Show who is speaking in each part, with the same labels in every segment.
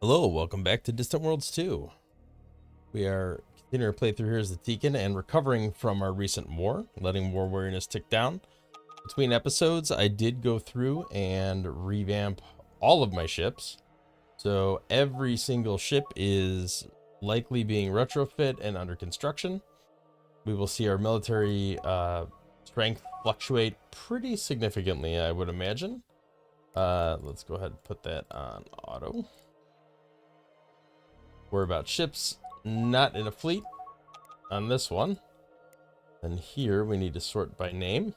Speaker 1: Hello, welcome back to Distant Worlds 2. We are continuing our playthrough here as the Teekan and recovering from our recent war, letting war weariness tick down. Between episodes, I did go through and revamp all of my ships. So every single ship is likely being retrofit and under construction. We will see our military strength fluctuate pretty significantly, I would imagine. Let's go ahead and put that on auto. Worry about ships not in a fleet on this one. And here we need to sort by name.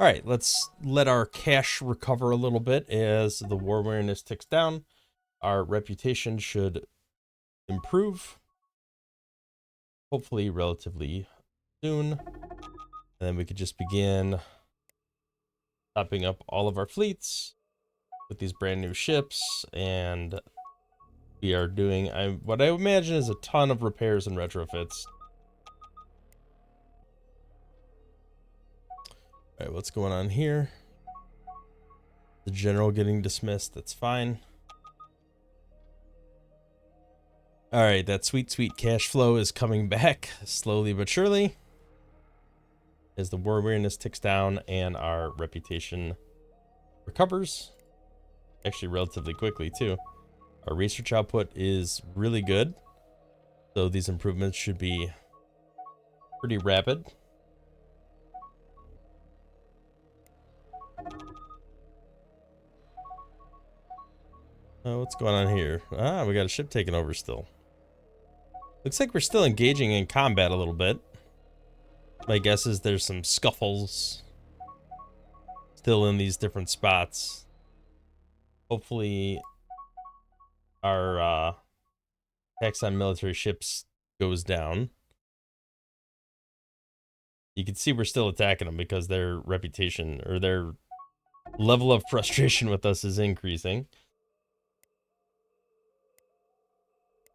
Speaker 1: All right, let's let our cash recover a little bit as the war weariness ticks down. Our reputation should improve, hopefully relatively soon. And then we could just begin topping up all of our fleets with these brand new ships, and we are doing what I imagine is a ton of repairs and retrofits. All right, what's going on here? The general getting dismissed, that's fine. All right, that sweet cash flow is coming back slowly but surely as the war weariness ticks down and our reputation recovers. Actually, relatively quickly, too. Our research output is really good, so these improvements should be pretty rapid. What's going on here? We got a ship taken over still. Looks like we're still engaging in combat a little bit. My guess is there's some scuffles still in these different spots. Hopefully our tax on military ships goes down. You can see we're still attacking them because their reputation or their level of frustration with us is increasing.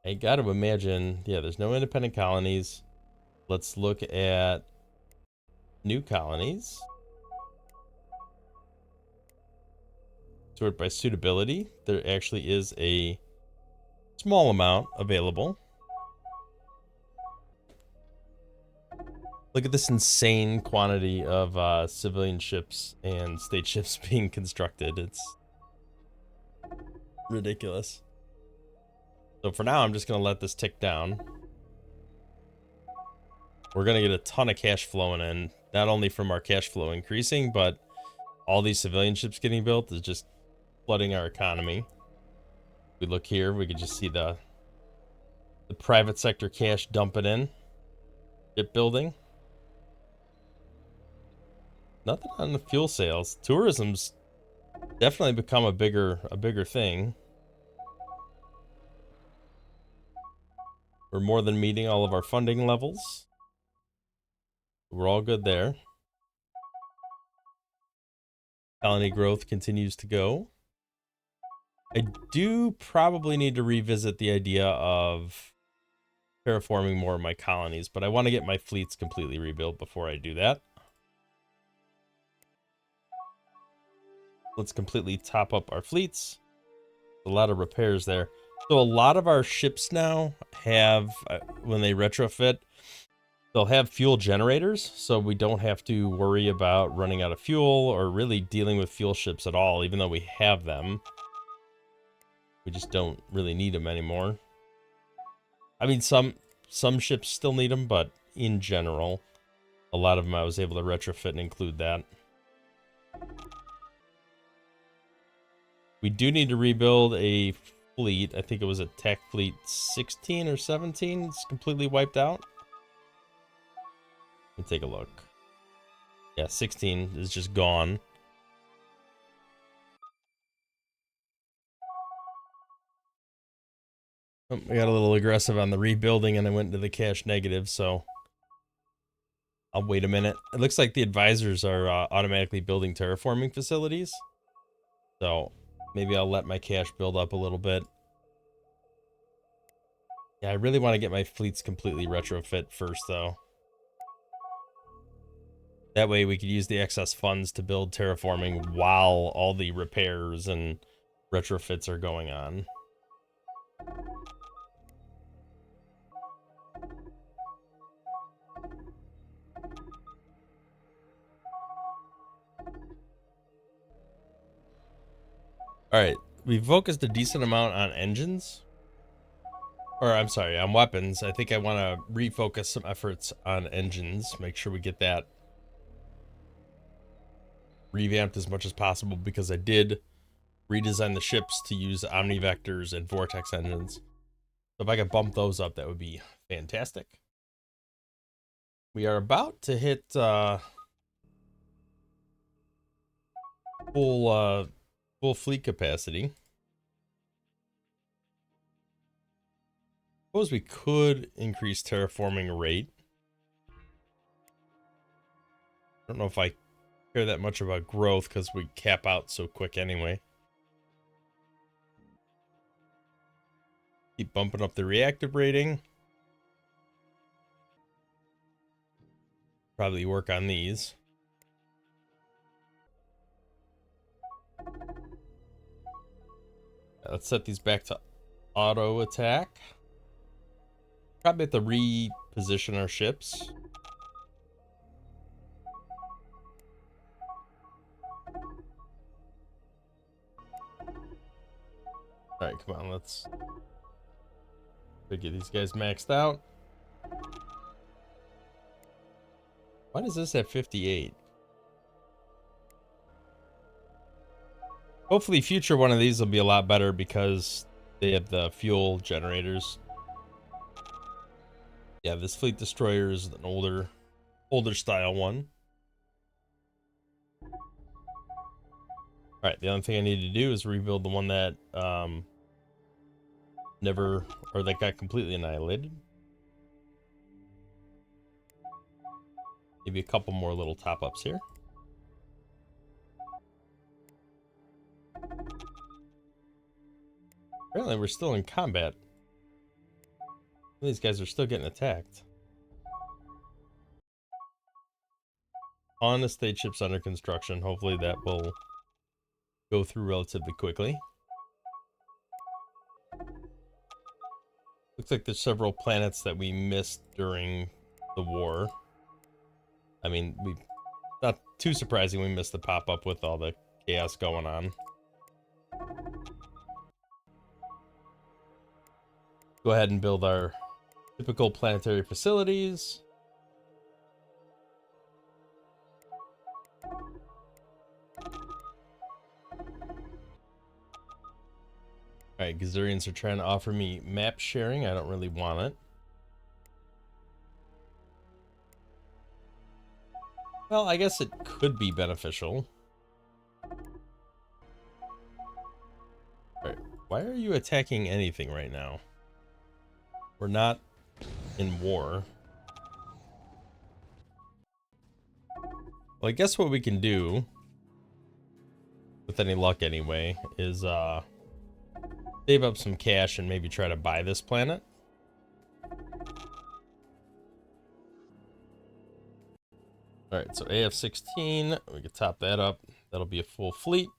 Speaker 1: I gotta imagine, yeah, there's no independent colonies. Let's look at new colonies. Sort by suitability. There actually is a small amount available. Look at this insane quantity of civilian ships and state ships being constructed. It's ridiculous. So for now, I'm just going to let this tick down. We're going to get a ton of cash flowing in, not only from our cash flow increasing, but all these civilian ships getting built is just flooding our economy. If we look here, we can just see the private sector cash dumping in. Shipbuilding. Nothing on the fuel sales. Tourism's definitely become a bigger thing. We're more than meeting all of our funding levels. We're all good there. Colony growth continues to go. I do probably need to revisit the idea of terraforming more of my colonies, but I want to get my fleets completely rebuilt before I do that. Let's completely top up our fleets. A lot of repairs there. So a lot of our ships now have, when they retrofit, they'll have fuel generators, so we don't have to worry about running out of fuel or really dealing with fuel ships at all, even though we have them. We just don't really need them anymore. I mean, some ships still need them, but in general, a lot of them I was able to retrofit and include that. We do need to rebuild a fleet. I think it was a Tech Fleet 16 or 17. It's completely wiped out. Let me take a look. Yeah, 16 is just gone. Oh, I got a little aggressive on the rebuilding and I went into the cash negative, so I'll wait a minute. It looks like the advisors are automatically building terraforming facilities. So maybe I'll let my cash build up a little bit. Yeah, I really want to get my fleets completely retrofit first, though. That way we could use the excess funds to build terraforming while all the repairs and retrofits are going on. All right, we focused a decent amount on engines. Or I'm sorry, on weapons. I think I want to refocus some efforts on engines. Make sure we get that revamped as much as possible, because I did redesign the ships to use omnivectors and vortex engines. So if I could bump those up, that would be fantastic. We are about to hit full fleet capacity. Suppose we could increase terraforming rate. I don't know if I care that much about growth because we cap out so quick anyway. Keep bumping up the reactive rating. Probably work on these. Let's set these back to auto attack. Probably have to reposition our ships. Alright, come on, let's get these guys maxed out. Why does this have 58? Hopefully future one of these will be a lot better because they have the fuel generators. Yeah, this fleet destroyer is an older style one. Alright, the only thing I need to do is rebuild the one that that got completely annihilated. Maybe a couple more little top-ups here. Apparently we're still in combat. These guys are still getting attacked. On the state ships under construction. Hopefully that will go through relatively quickly. Looks like there's several planets that we missed during the war. I mean, not too surprising we missed the pop-up with all the chaos going on. Go ahead and build our typical planetary facilities. Alright, Gazurians are trying to offer me map sharing. I don't really want it. Well, I guess it could be beneficial. Alright, why are you attacking anything right now? We're not in war. Well, I guess what we can do, with any luck anyway, is save up some cash and maybe try to buy this planet. Alright, so AF-16, we can top that up. That'll be a full fleet.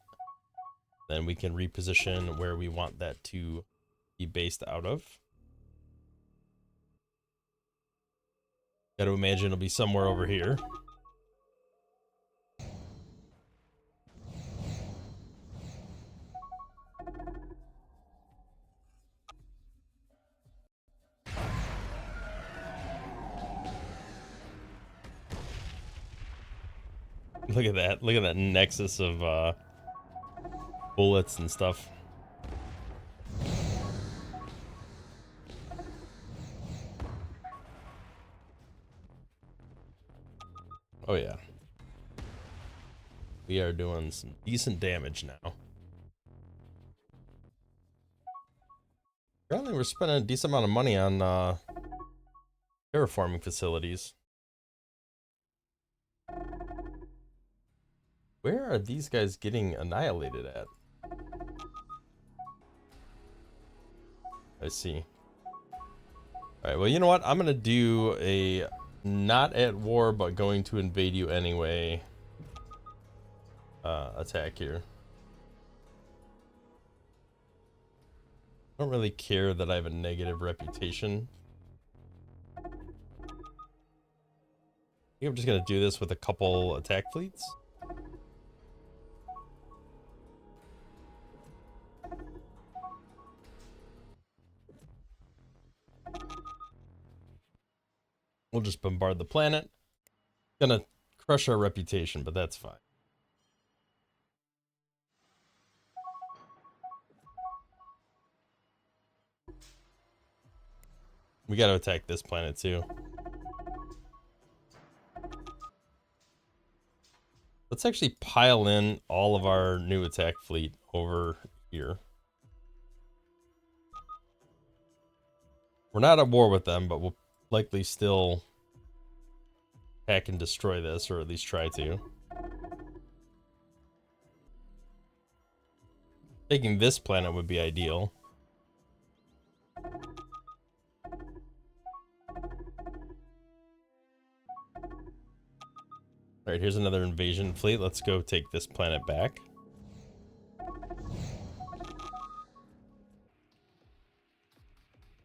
Speaker 1: Then we can reposition where we want that to be based out of. Got to imagine it'll be somewhere over here. Look at that. Look at that nexus of bullets and stuff. Oh yeah. We are doing some decent damage now. Apparently we're spending a decent amount of money on terraforming facilities. Where are these guys getting annihilated at? I see. Alright, well, you know what? I'm going to do a not at war, but going to invade you anyway. Attack here. I don't really care that I have a negative reputation. I think I'm just gonna do this with a couple attack fleets. We'll just bombard the planet. Gonna crush our reputation, but that's fine. We gotta attack this planet too. Let's actually pile in all of our new attack fleet over here. We're not at war with them, but we'll likely still attack and destroy this, or at least try to. Taking this planet would be ideal. Alright, here's another invasion fleet. Let's go take this planet back.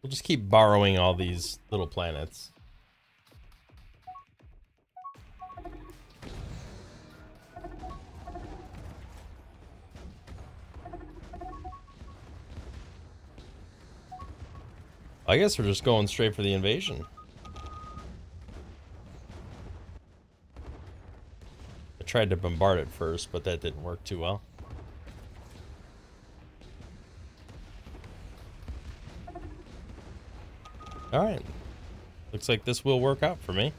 Speaker 1: We'll just keep borrowing all these little planets. I guess we're just going straight for the invasion. I tried to bombard it first, but that didn't work too well. Alright. Looks like this will work out for me.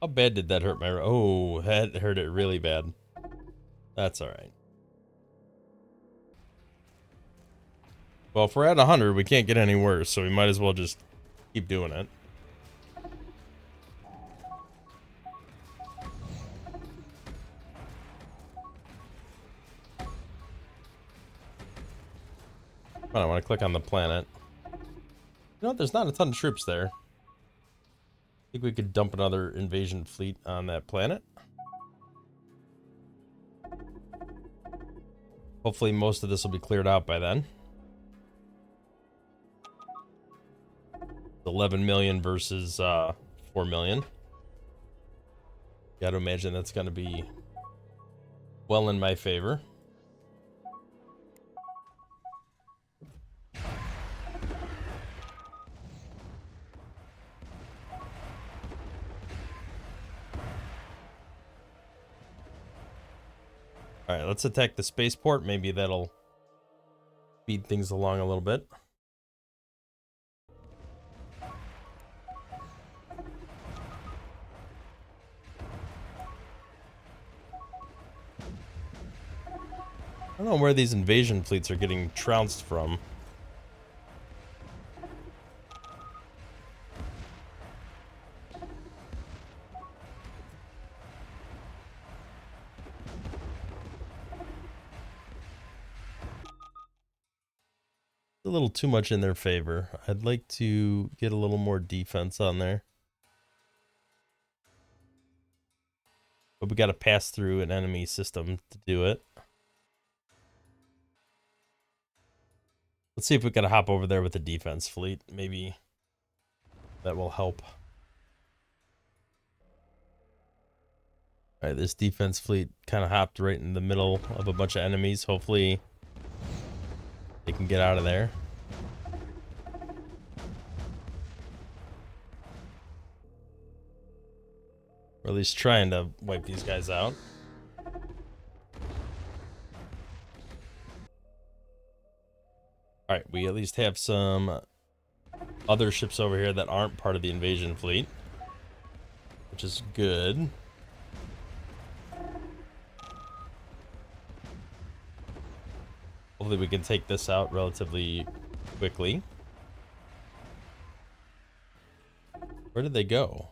Speaker 1: How bad did that hurt my... Oh, that hurt it really bad. That's alright. Well, if we're at 100, we can't get any worse, so we might as well just keep doing it. I want to click on the planet. You know what? There's not a ton of troops there. I think we could dump another invasion fleet on that planet. Hopefully most of this will be cleared out by then. 11 million versus 4 million. Gotta imagine that's gonna be well in my favor. Alright, let's attack the spaceport. Maybe that'll speed things along a little bit. I don't know where these invasion fleets are getting trounced from. A little too much in their favor. I'd like to get a little more defense on there. But we got to pass through an enemy system to do it. Let's see if we can hop over there with the defense fleet. Maybe that will help. Alright, this defense fleet kind of hopped right in the middle of a bunch of enemies. Hopefully they can get out of there. Or at least trying to wipe these guys out. Alright, we at least have some other ships over here that aren't part of the invasion fleet, which is good. Hopefully we can take this out relatively quickly. Where did they go?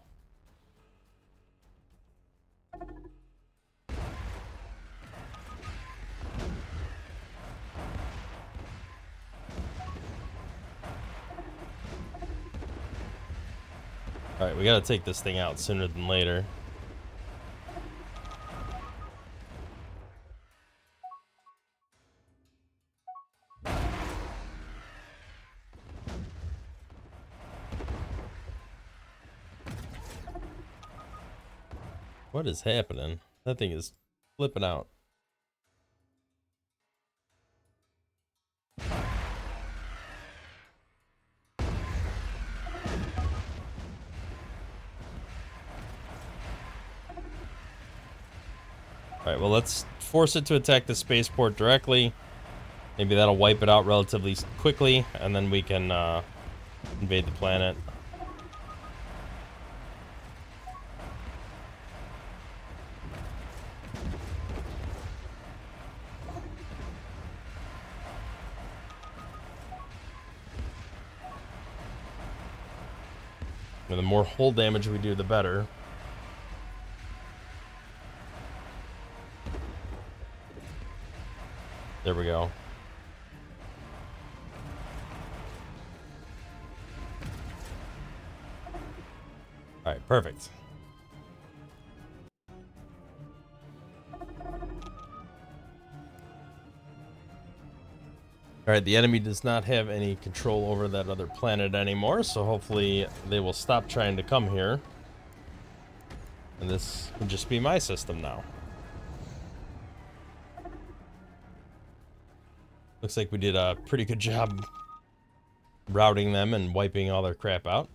Speaker 1: Alright, we gotta take this thing out sooner than later. What is happening? That thing is flipping out. Alright, well, let's force it to attack the spaceport directly. Maybe that'll wipe it out relatively quickly, and then we can invade the planet. And the more hull damage we do, the better. There we go. Alright, perfect. Alright, the enemy does not have any control over that other planet anymore, so hopefully they will stop trying to come here. And this can just be my system now. Looks like we did a pretty good job routing them and wiping all their crap out.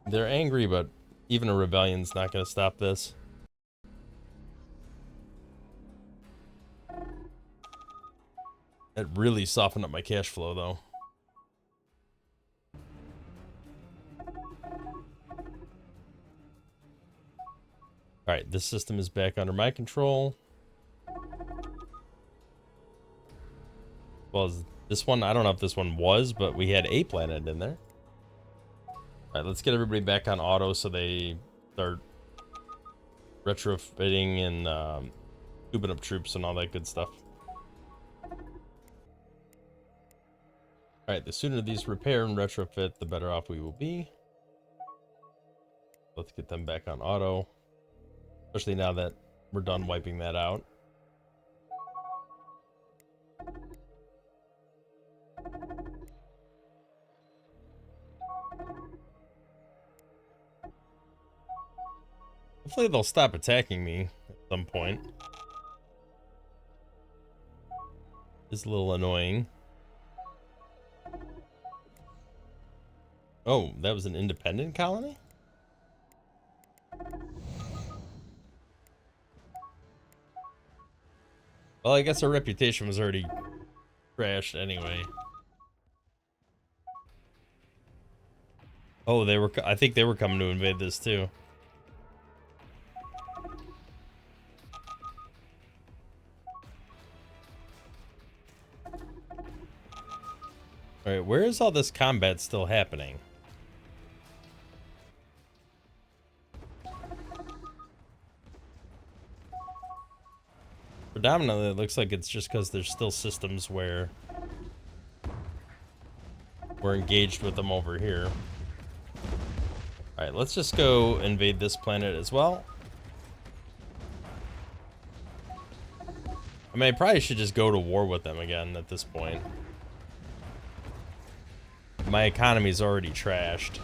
Speaker 1: They're angry, but even a rebellion's not going to stop this. It really softened up my cash flow, though. Alright, this system is back under my control. Well, this one, I don't know if this one was, but we had a planet in there. Alright, let's get everybody back on auto so they start retrofitting and scooping up troops and all that good stuff. Alright, the sooner these repair and retrofit, the better off we will be. Let's get them back on auto. Especially now that we're done wiping that out. Hopefully they'll stop attacking me at some point. It's a little annoying. Oh, that was an independent colony? Well, I guess our reputation was already crashed anyway. Oh, I think they were coming to invade this too. Alright, where is all this combat still happening? Predominantly, it looks like it's just because there's still systems where we're engaged with them over here. Alright, let's just go invade this planet as well. I mean, I probably should just go to war with them again at this point. My economy's already trashed.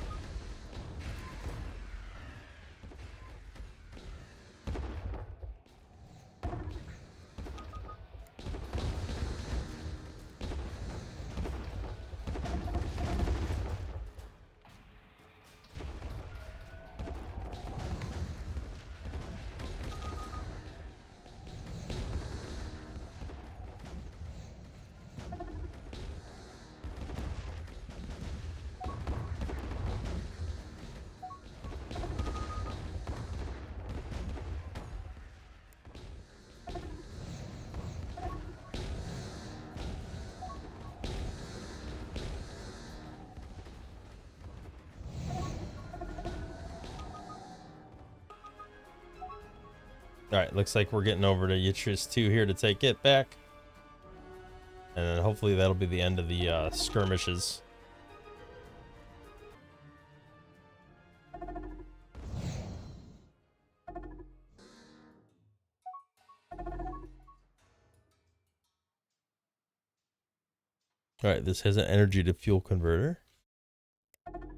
Speaker 1: Alright, looks like we're getting over to Yitris 2 here to take it back. And then hopefully that'll be the end of the skirmishes. Alright, this has an energy to fuel converter.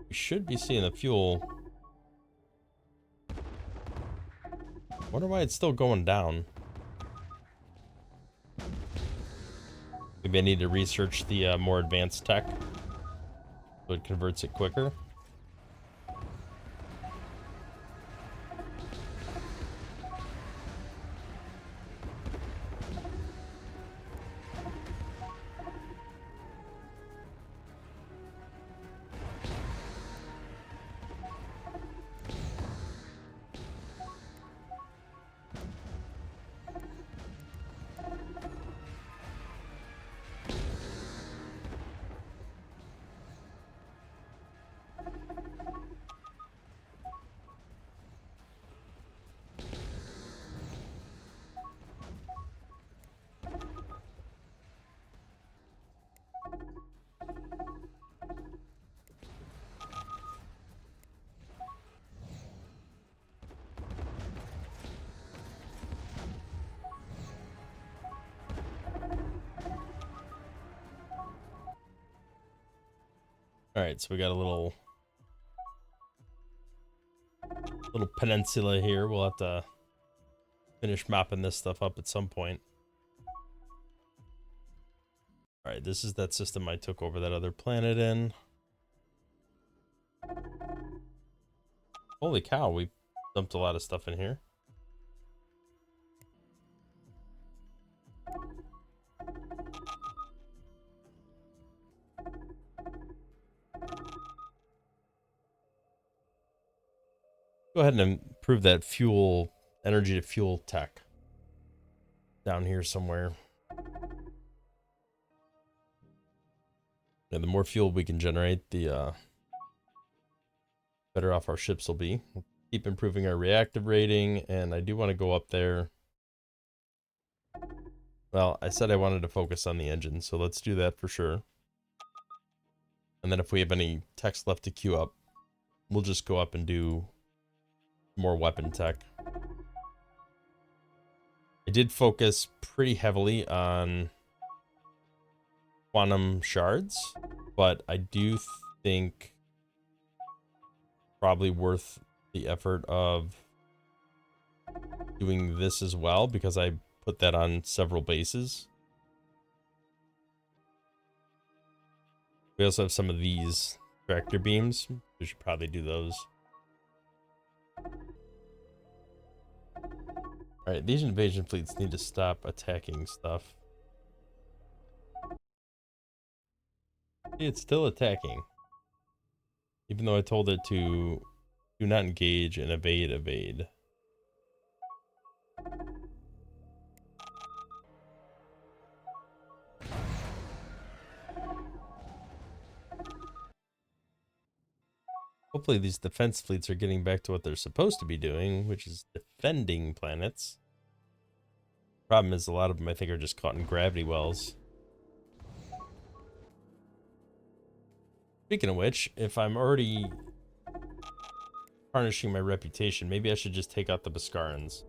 Speaker 1: We should be seeing the fuel. Wonder why it's still going down. Maybe I need to research the more advanced tech so it converts it quicker. Alright, so we got a little peninsula here. We'll have to finish mopping this stuff up at some point. Alright, this is that system I took over that other planet in. Holy cow, we dumped a lot of stuff in here. Go ahead and improve that fuel, energy to fuel tech down here somewhere. And the more fuel we can generate, the better off our ships will be. We'll keep improving our reactive rating, and I do want to go up there. Well, I said I wanted to focus on the engine, so let's do that for sure. And then if we have any techs left to queue up, we'll just go up and do more weapon tech. I did focus pretty heavily on quantum shards, but I do think probably worth the effort of doing this as well, because I put that on several bases. We also have some of these tractor beams. We should probably do those. Alright, these invasion fleets need to stop attacking stuff. It's still attacking. Even though I told it to do not engage and evade. Hopefully these defense fleets are getting back to what they're supposed to be doing, which is defending planets. Problem is, a lot of them I think are just caught in gravity wells. Speaking of which, if I'm already tarnishing my reputation, maybe I should just take out the Boscarans.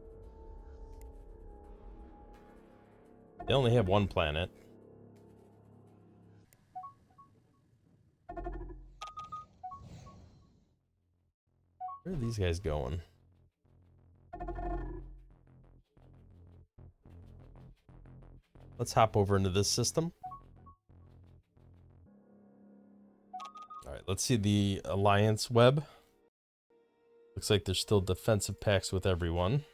Speaker 1: They only have one planet. Where are these guys going? Let's hop over into this system. Alright, let's see the alliance web. Looks like there's still defensive pacts with everyone.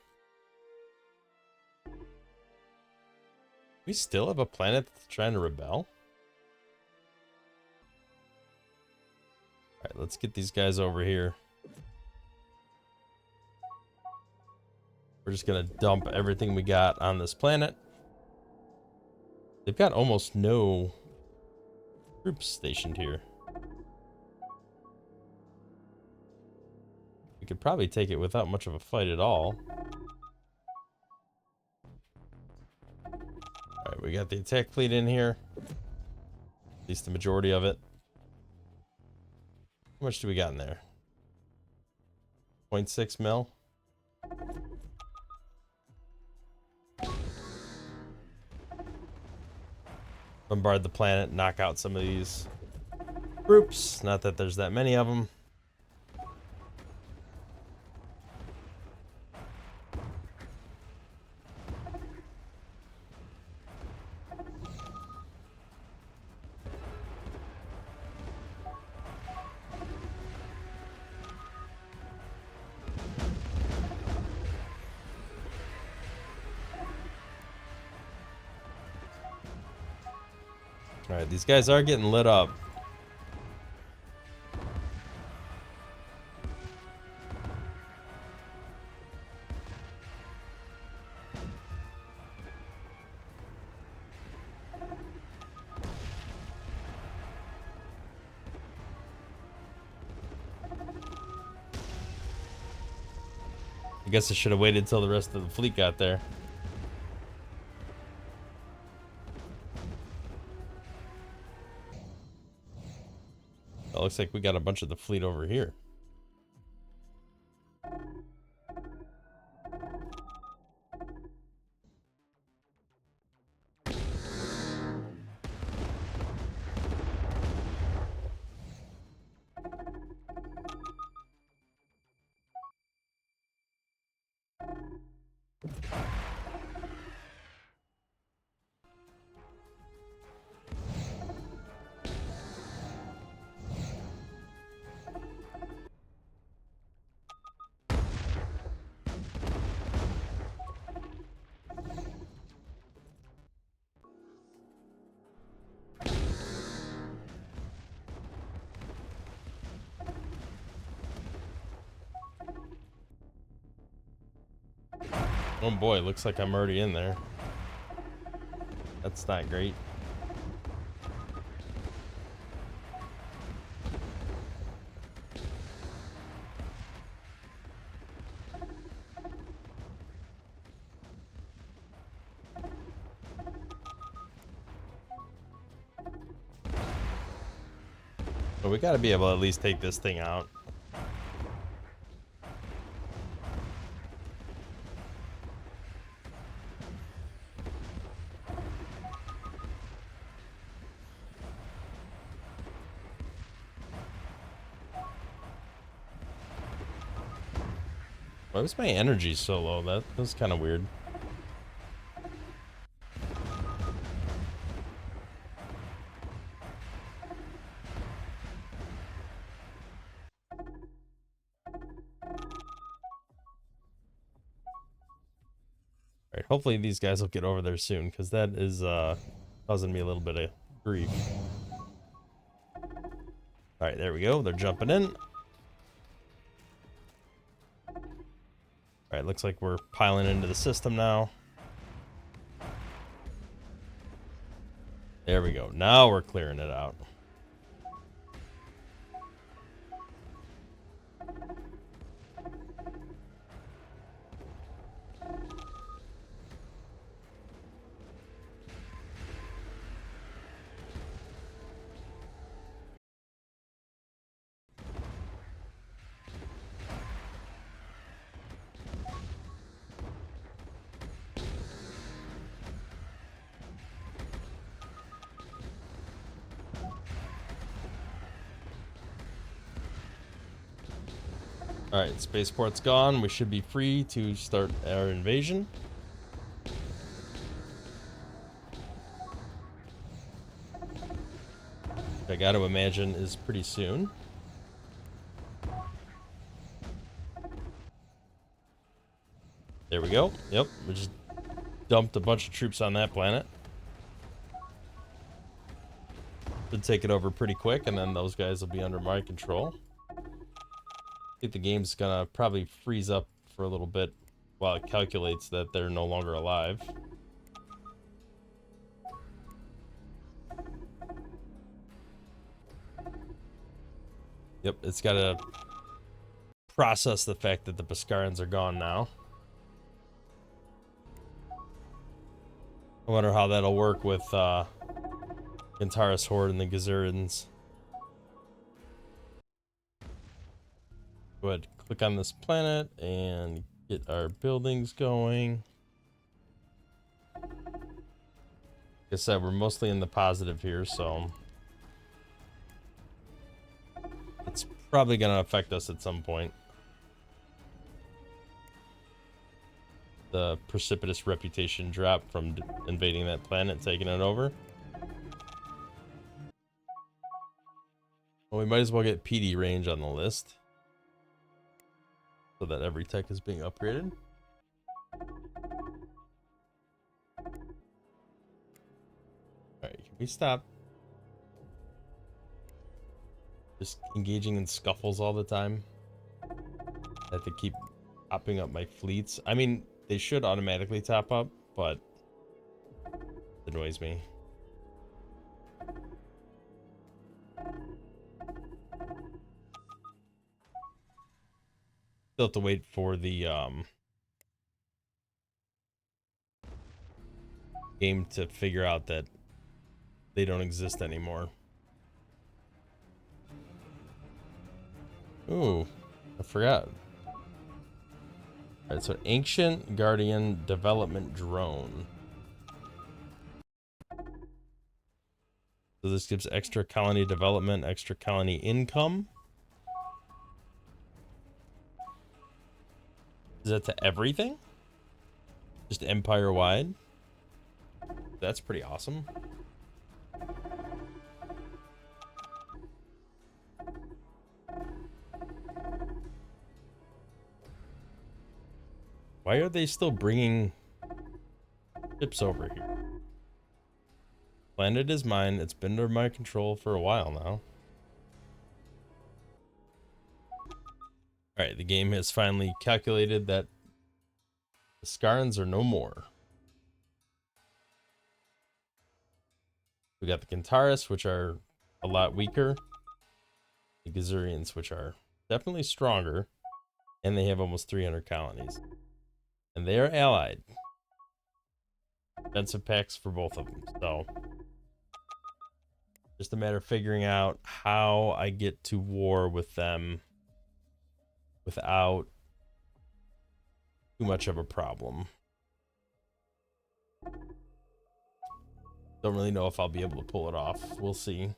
Speaker 1: We still have a planet that's trying to rebel? Alright, let's get these guys over here. We're just gonna dump everything we got on this planet. They've got almost no troops stationed here. We could probably take it without much of a fight at all. we got the attack fleet in here. At least the majority of it. How much do we got in there? 0.6 mil. Bombard the planet, knock out some of these groups. Not that there's that many of them. Alright, these guys are getting lit up. I guess I should have waited till the rest of the fleet got there. It looks like we got a bunch of the fleet over here. Oh boy, looks like I'm already in there. That's not great. But we gotta be able to at least take this thing out. Why was my energy so low? That was kind of weird. Alright, hopefully these guys will get over there soon, because that is causing me a little bit of grief. Alright, there we go. They're jumping in. Alright, looks like we're piling into the system now. There we go. Now we're clearing it out. Alright, spaceport's gone. We should be free to start our invasion. I gotta imagine is pretty soon. There we go. Yep, we just dumped a bunch of troops on that planet. Should take it over pretty quick, and then those guys will be under my control. I think the game's gonna probably freeze up for a little bit while it calculates that they're no longer alive. Yep, it's gotta process the fact that the Beskarians are gone now. I wonder how that'll work with Gintaris Horde and the Gazurans. Go ahead, click on this planet and get our buildings going. Like I said, we're mostly in the positive here, so it's probably going to affect us at some point. The precipitous reputation drop from invading that planet, taking it over. Well, we might as well get PD range on the list so that every tech is being upgraded. Alright, can we stop just engaging in scuffles all the time? I have to keep topping up my fleets. I mean, they should automatically top up, but it annoys me. Still have to wait for the game to figure out that they don't exist anymore. Ooh, I forgot. Alright, so Ancient Guardian Development Drone. So this gives extra colony development, extra colony income. Is that to everything? Just empire-wide? That's pretty awesome. Why are they still bringing ships over here? Planet is mine. It's been under my control for a while now. Alright, the game has finally calculated that the Skarns are no more. We got the Gintaris, which are a lot weaker. The Gazurians, which are definitely stronger. And they have almost 300 colonies. And they are allied. Defensive packs for both of them. So, just a matter of figuring out how I get to war with them without too much of a problem. Don't really know if I'll be able to pull it off. We'll see.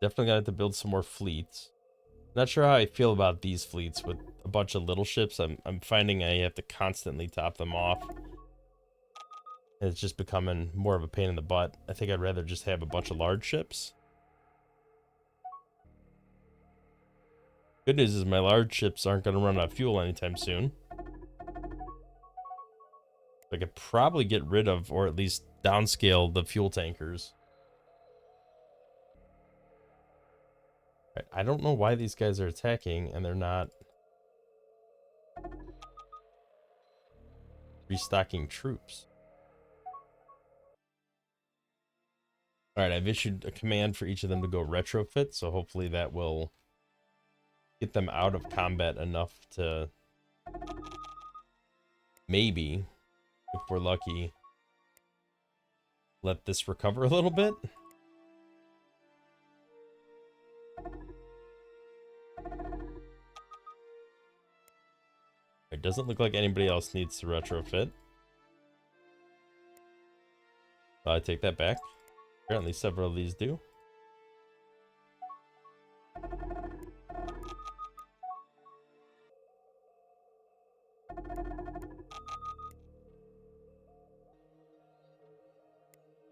Speaker 1: Definitely gonna have to build some more fleets. Not sure how I feel about these fleets with a bunch of little ships. I'm finding I have to constantly top them off. And it's just becoming more of a pain in the butt. I think I'd rather just have a bunch of large ships. Good news is my large ships aren't going to run out of fuel anytime soon. I could probably get rid of, or at least downscale, the fuel tankers. I don't know why these guys are attacking and they're not restocking troops. Alright, I've issued a command for each of them to go retrofit, so hopefully that will get them out of combat enough to maybe, if we're lucky, let this recover a little bit. It doesn't look like anybody else needs to retrofit. I take that back. Apparently several of these do.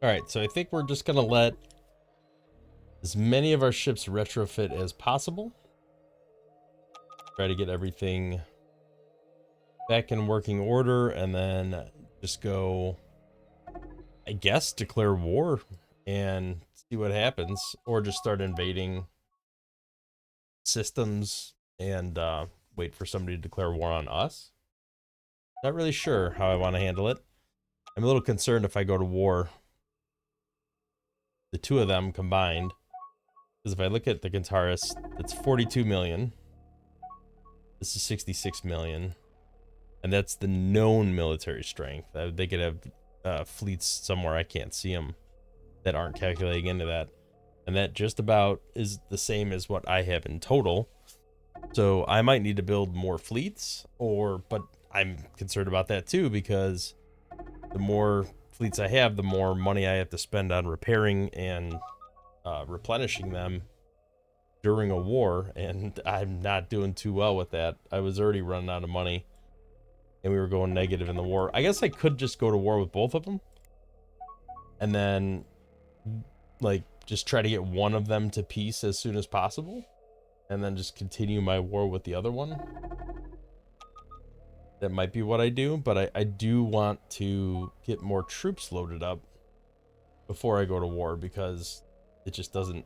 Speaker 1: Alright, so I think we're just gonna let as many of our ships retrofit as possible. Try to get everything back in working order, and then just go, I guess, declare war and see what happens, or just start invading systems and wait for somebody to declare war on us. Not really sure how I want to handle it. I'm a little concerned if I go to war, the two of them combined, because if I look at the Gintaris, it's 42 million. This is 66 million. And that's the known military strength. They could have fleets somewhere I can't see them that aren't calculating into that. And that just about is the same as what I have in total. So I might need to build more fleets, but I'm concerned about that too, because the more fleets I have, the more money I have to spend on repairing and replenishing them during a war, and I'm not doing too well with that. I was already running out of money, and we were going negative in the war. I guess I could just go to war with both of them, and then, like, just try to get one of them to peace as soon as possible, and then just continue my war with the other one. That might be what I do, but I do want to get more troops loaded up before I go to war, because it just doesn't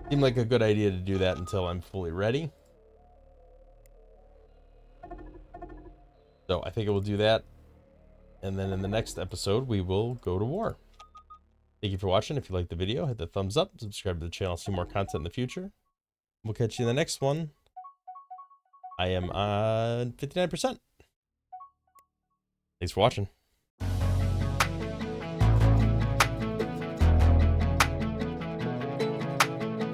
Speaker 1: seem like a good idea to do that until I'm fully ready. So I think I will do that, and then in the next episode we will go to war. Thank you for watching. If you liked the video, hit the thumbs up, subscribe to the channel, see more content in the future. We'll catch you in the next one. I am on 59%. Thanks for watching.